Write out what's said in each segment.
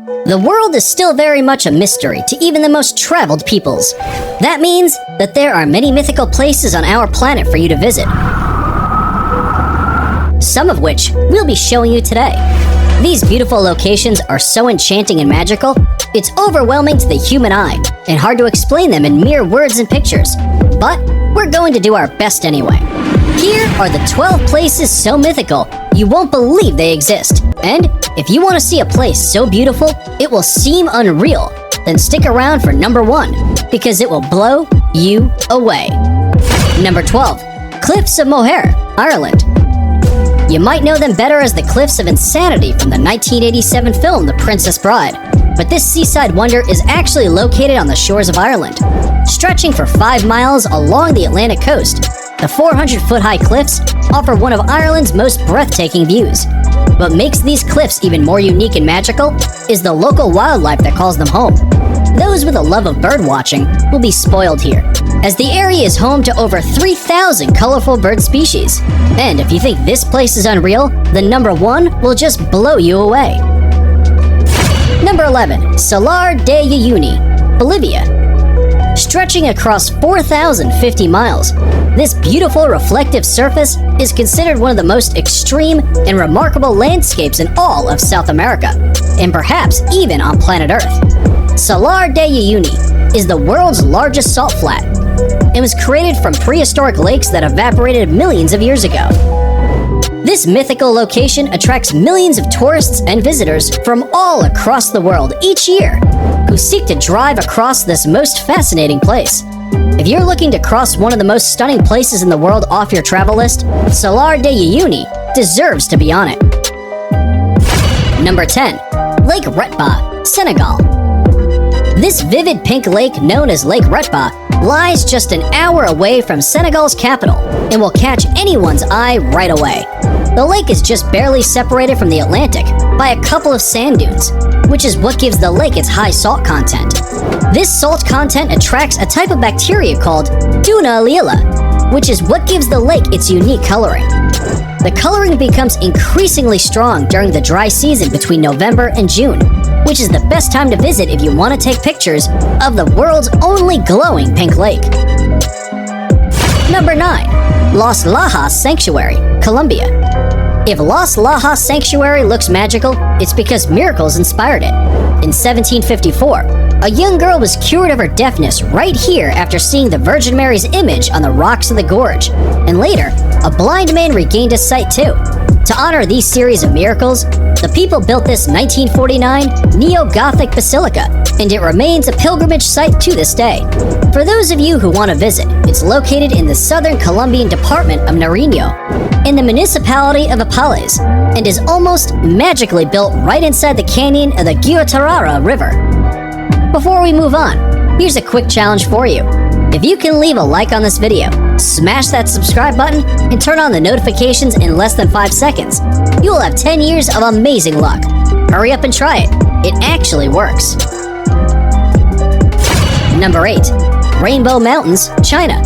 The world is still very much a mystery to even the most traveled peoples. That means that there are many mythical places on our planet for you to visit, some of which we'll be showing you today. These beautiful locations are so enchanting and magical, it's overwhelming to the human eye and hard to explain them in mere words and pictures. But we're going to do our best anyway. Here are the 12 places so mythical you won't believe they exist. And if you want to see a place so beautiful it will seem unreal, then stick around for number 1, because it will blow you away. Number 12. Cliffs of Moher, Ireland. You might know them better as the Cliffs of Insanity from the 1987 film The Princess Bride, but this seaside wonder is actually located on the shores of Ireland. Stretching for 5 miles along the Atlantic coast, the 400-foot-high cliffs offer one of Ireland's most breathtaking views. What makes these cliffs even more unique and magical is the local wildlife that calls them home. Those with a love of birdwatching will be spoiled here, as the area is home to over 3,000 colorful bird species. And if you think this place is unreal, then number 1 will just blow you away. Number 11. Salar de Uyuni, Bolivia. Stretching across 4,050 miles, this beautiful reflective surface is considered one of the most extreme and remarkable landscapes in all of South America, and perhaps even on planet Earth. Salar de Uyuni is the world's largest salt flat and was created from prehistoric lakes that evaporated millions of years ago. This mythical location attracts millions of tourists and visitors from all across the world each year who seek to drive across this most fascinating place. If you're looking to cross one of the most stunning places in the world off your travel list, Salar de Uyuni deserves to be on it. Number 10. Lake Retba, Senegal. This vivid pink lake known as Lake Retba lies just an hour away from Senegal's capital and will catch anyone's eye right away. The lake is just barely separated from the Atlantic by a couple of sand dunes, which is what gives the lake its high salt content. This salt content attracts a type of bacteria called Duna Lila, which is what gives the lake its unique coloring. The coloring becomes increasingly strong during the dry season between November and June, which is the best time to visit if you want to take pictures of the world's only glowing pink lake. Number 9. Los Lajas Sanctuary, Colombia. If Los Lajas Sanctuary looks magical, it's because miracles inspired it. In 1754, a young girl was cured of her deafness right here after seeing the Virgin Mary's image on the rocks of the gorge, and later, a blind man regained his sight too. To honor these series of miracles, the people built this 1949 neo-Gothic basilica, and it remains a pilgrimage site to this day. For those of you who want to visit, it's located in the southern Colombian department of Nariño, in the municipality of Apales, and is almost magically built right inside the canyon of the Guatarrara River. Before we move on, here's a quick challenge for you. If you can leave a like on this video, smash that subscribe button, and turn on the notifications in less than 5 seconds, you will have 10 years of amazing luck. Hurry up and try it. It actually works. Number 8. Rainbow Mountains, China.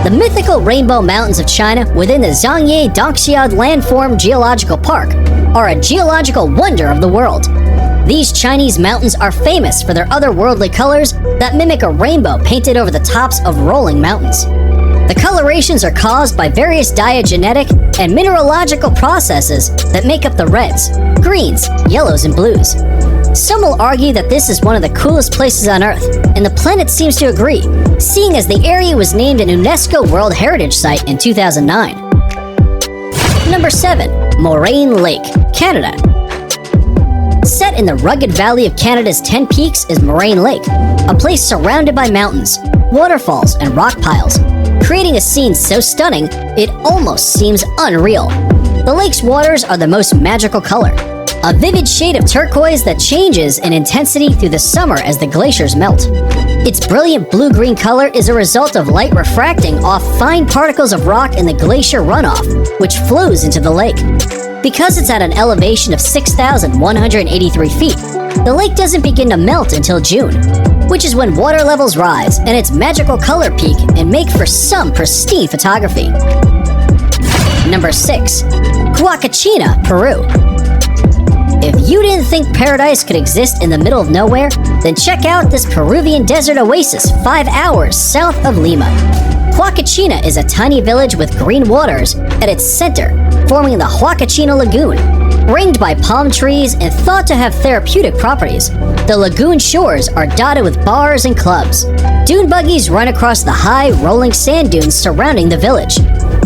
The mythical Rainbow Mountains of China within the Zhangye Dongxiad Landform Geological Park are a geological wonder of the world. These Chinese mountains are famous for their otherworldly colors that mimic a rainbow painted over the tops of rolling mountains. The colorations are caused by various diagenetic and mineralogical processes that make up the reds, greens, yellows, and blues. Some will argue that this is one of the coolest places on Earth, and the planet seems to agree, seeing as the area was named an UNESCO World Heritage Site in 2009. Number 7. Moraine Lake, Canada. Set in the rugged valley of Canada's 10 Peaks is Moraine Lake, a place surrounded by mountains, waterfalls, and rock piles, creating a scene so stunning it almost seems unreal. The lake's waters are the most magical color, a vivid shade of turquoise that changes in intensity through the summer as the glaciers melt. Its brilliant blue-green color is a result of light refracting off fine particles of rock in the glacier runoff, which flows into the lake. Because it's at an elevation of 6,183 feet, the lake doesn't begin to melt until June, which is when water levels rise and its magical color peak and make for some pristine photography. Number 6. Huacachina, Peru. If you didn't think paradise could exist in the middle of nowhere, then check out this Peruvian desert oasis 5 hours south of Lima. Huacachina is a tiny village with green waters at its center, forming the Huacachina Lagoon. Ringed by palm trees and thought to have therapeutic properties, the lagoon shores are dotted with bars and clubs. Dune buggies run across the high, rolling sand dunes surrounding the village.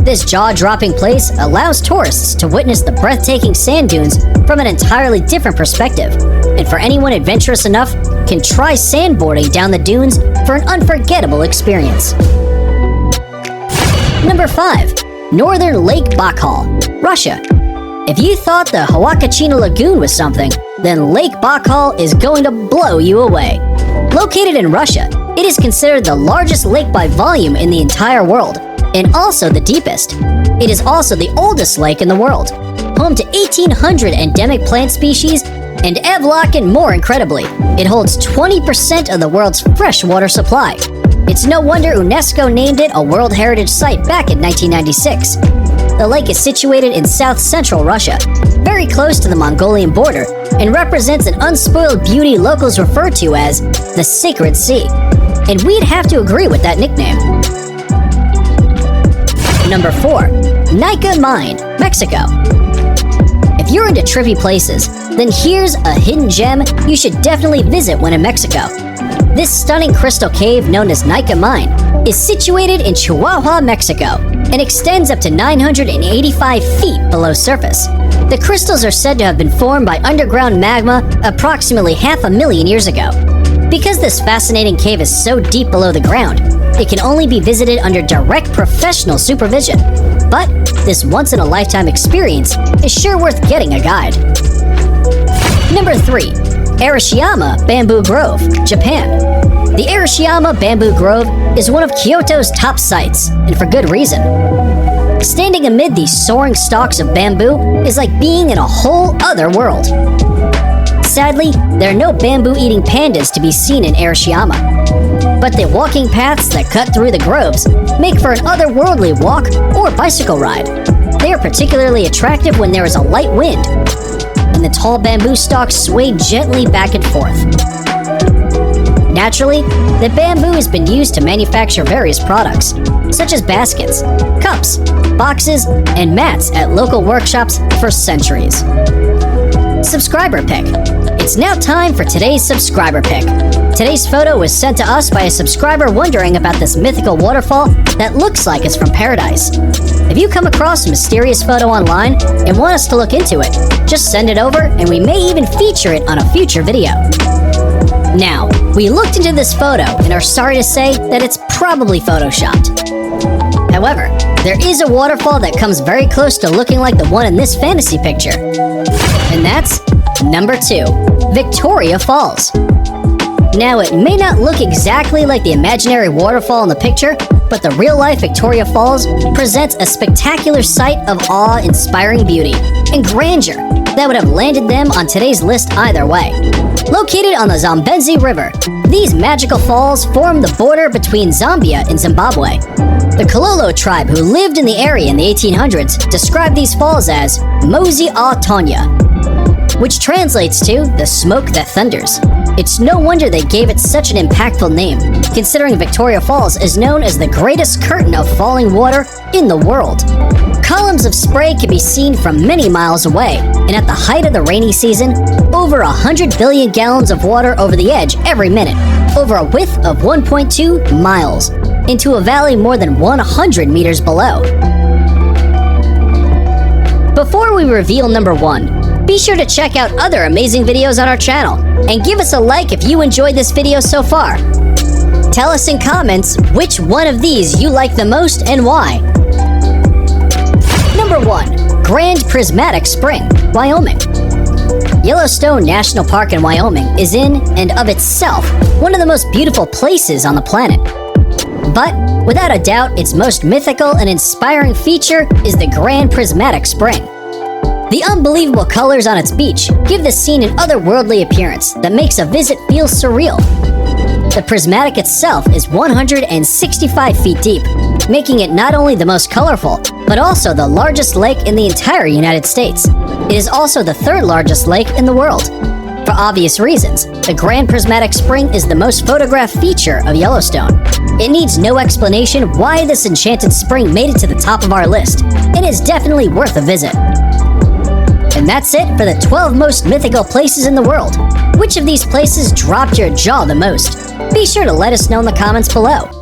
This jaw-dropping place allows tourists to witness the breathtaking sand dunes from an entirely different perspective, and for anyone adventurous enough, can try sandboarding down the dunes for an unforgettable experience. Number 5. Northern Lake Baikal, Russia. If you thought the Huacachina Lagoon was something, then Lake Baikal is going to blow you away. Located in Russia, it is considered the largest lake by volume in the entire world, and also the deepest. It is also the oldest lake in the world, home to 1,800 endemic plant species, and Evlock and more incredibly, it holds 20% of the world's freshwater supply. It's no wonder UNESCO named it a World Heritage Site back in 1996. The lake is situated in south-central Russia, very close to the Mongolian border, and represents an unspoiled beauty locals refer to as the Sacred Sea. And we'd have to agree with that nickname. Number 4. Nika Mine, Mexico. If you're into trippy places, then here's a hidden gem you should definitely visit when in Mexico. This stunning crystal cave known as Nika Mine is situated in Chihuahua, Mexico, and extends up to 985 feet below surface. The crystals are said to have been formed by underground magma approximately 500,000 years ago. Because this fascinating cave is so deep below the ground, it can only be visited under direct professional supervision. But this once-in-a-lifetime experience is sure worth getting a guide. Number 3. Arashiyama Bamboo Grove, Japan. The Arashiyama Bamboo Grove is one of Kyoto's top sites, and for good reason. Standing amid these soaring stalks of bamboo is like being in a whole other world. Sadly, there are no bamboo-eating pandas to be seen in Arashiyama, but the walking paths that cut through the groves make for an otherworldly walk or bicycle ride. They are particularly attractive when there is a light wind, and the tall bamboo stalks sway gently back and forth. Naturally, the bamboo has been used to manufacture various products, such as baskets, cups, boxes, and mats at local workshops for centuries. Subscriber pick. It's now time for today's subscriber pick. Today's photo was sent to us by a subscriber wondering about this mythical waterfall that looks like it's from paradise. If you come across a mysterious photo online and want us to look into it, just send it over and we may even feature it on a future video. Now, we looked into this photo and are sorry to say that it's probably photoshopped. However, there is a waterfall that comes very close to looking like the one in this fantasy picture. And that's number 2, Victoria Falls. Now, it may not look exactly like the imaginary waterfall in the picture, but the real-life Victoria Falls presents a spectacular sight of awe-inspiring beauty and grandeur that would have landed them on today's list either way. Located on the Zambezi River, these magical falls form the border between Zambia and Zimbabwe. The Kololo tribe who lived in the area in the 1800s described these falls as Mozi a Tonya, which translates to the smoke that thunders. It's no wonder they gave it such an impactful name, considering Victoria Falls is known as the greatest curtain of falling water in the world. Columns of spray can be seen from many miles away, and at the height of the rainy season, over 100 billion gallons of water over the edge every minute, over a width of 1.2 miles, into a valley more than 100 meters below. Before we reveal number 1, be sure to check out other amazing videos on our channel, and give us a like if you enjoyed this video so far. Tell us in comments which one of these you like the most and why. Number 1. Grand Prismatic Spring, Wyoming. Yellowstone National Park in Wyoming is in and of itself one of the most beautiful places on the planet. But, without a doubt, its most mythical and inspiring feature is the Grand Prismatic Spring. The unbelievable colors on its beach give the scene an otherworldly appearance that makes a visit feel surreal. The prismatic itself is 165 feet deep, making it not only the most colorful, but also the largest lake in the entire United States. It is also the third largest lake in the world. For obvious reasons, the Grand Prismatic Spring is the most photographed feature of Yellowstone. It needs no explanation why this enchanted spring made it to the top of our list. It is definitely worth a visit. And that's it for the 12 most mythical places in the world. Which of these places dropped your jaw the most? Be sure to let us know in the comments below.